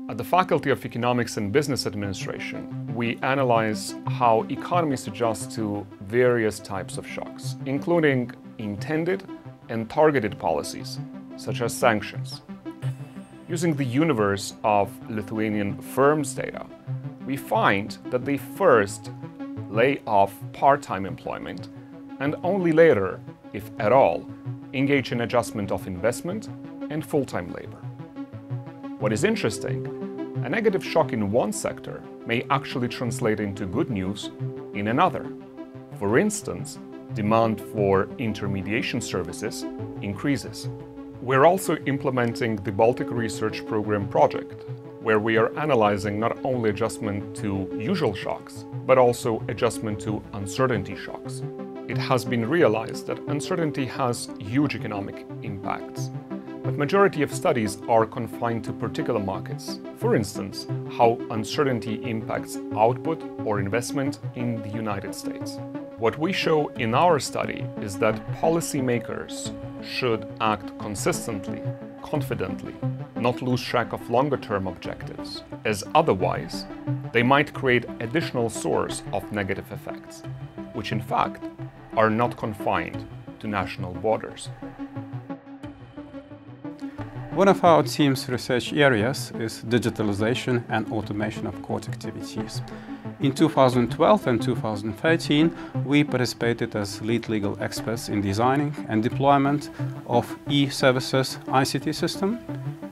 At the Faculty of Economics and Business Administration, we analyze how economies adjust to various types of shocks, including intended and targeted policies, such as sanctions. Using the universe of Lithuanian firms' data, we find that they first lay off part-time employment and only later, if at all, engage in adjustment of investment and full-time labor. What is interesting, a negative shock in one sector may actually translate into good news in another. For instance, demand for intermediation services increases. We're also implementing the Baltic Research Program project, where we are analyzing not only adjustment to usual shocks, but also adjustment to uncertainty shocks. It has been realized that uncertainty has huge economic impacts, but majority of studies are confined to particular markets. For instance, how uncertainty impacts output or investment in the United States. What we show in our study is that policymakers should act consistently, confidently, not lose track of longer-term objectives, as otherwise they might create additional source of negative effects, which in fact are not confined to national borders. One of our team's research areas is digitalization and automation of court activities. In 2012 and 2013, we participated as lead legal experts in designing and deployment of e-services ICT system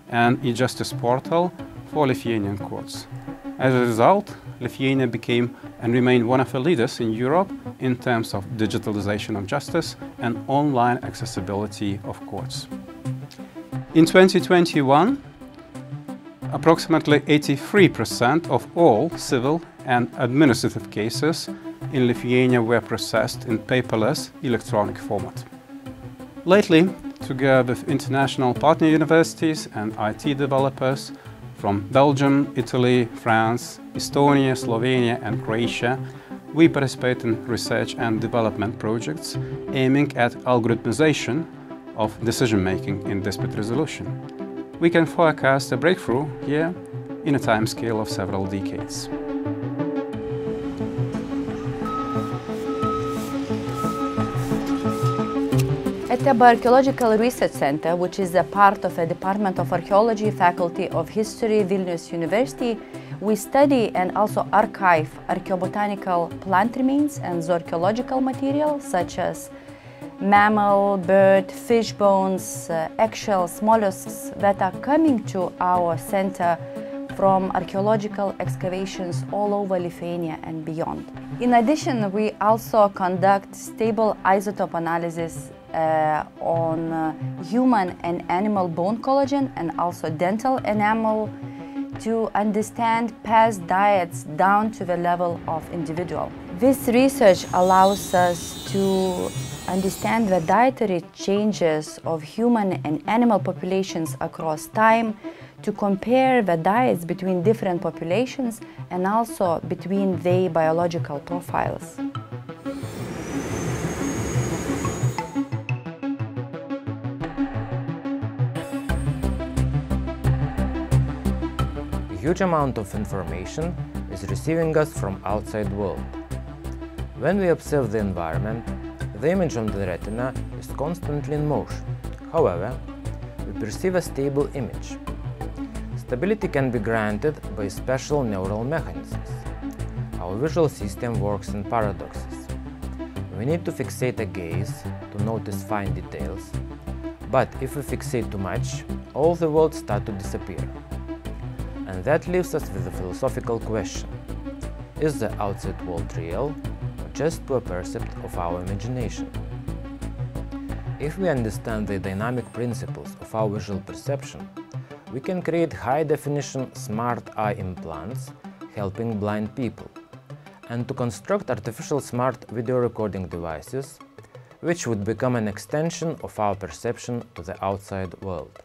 and e-justice portal for Lithuanian courts. As a result, Lithuania became and remained one of the leaders in Europe in terms of digitalization of justice and online accessibility of courts. In 2021, approximately 83% of all civil and administrative cases in Lithuania were processed in paperless electronic format. Lately, together with international partner universities and IT developers from Belgium, Italy, France, Estonia, Slovenia and Croatia, we participate in research and development projects aiming at algorithmization of decision-making in dispute resolution. We can forecast a breakthrough here in a timescale of several decades. At the Archaeological Research Center, which is a part of the Department of Archaeology, Faculty of History, Vilnius University, we study and also archive archaeobotanical plant remains and zooarchaeological material such as mammal, bird, fish bones, eggshells, mollusks that are coming to our center from archaeological excavations all over Lithuania and beyond. In addition, we also conduct stable isotope analysis on human and animal bone collagen and also dental enamel to understand past diets down to the level of individual. This research allows us to understand the dietary changes of human and animal populations across time, to compare the diets between different populations and also between their biological profiles. A huge amount of information is receiving us from outside world. When we observe the environment, the image on the retina is constantly in motion. However, we perceive a stable image. Stability can be granted by special neural mechanisms. Our visual system works in paradoxes. We need to fixate a gaze to notice fine details, but if we fixate too much, all the world starts to disappear. And that leaves us with a philosophical question. Is the outside world real, or just poor percept of our imagination? If we understand the dynamic principles of our visual perception, we can create high-definition smart eye implants helping blind people, and to construct artificial smart video recording devices, which would become an extension of our perception to the outside world.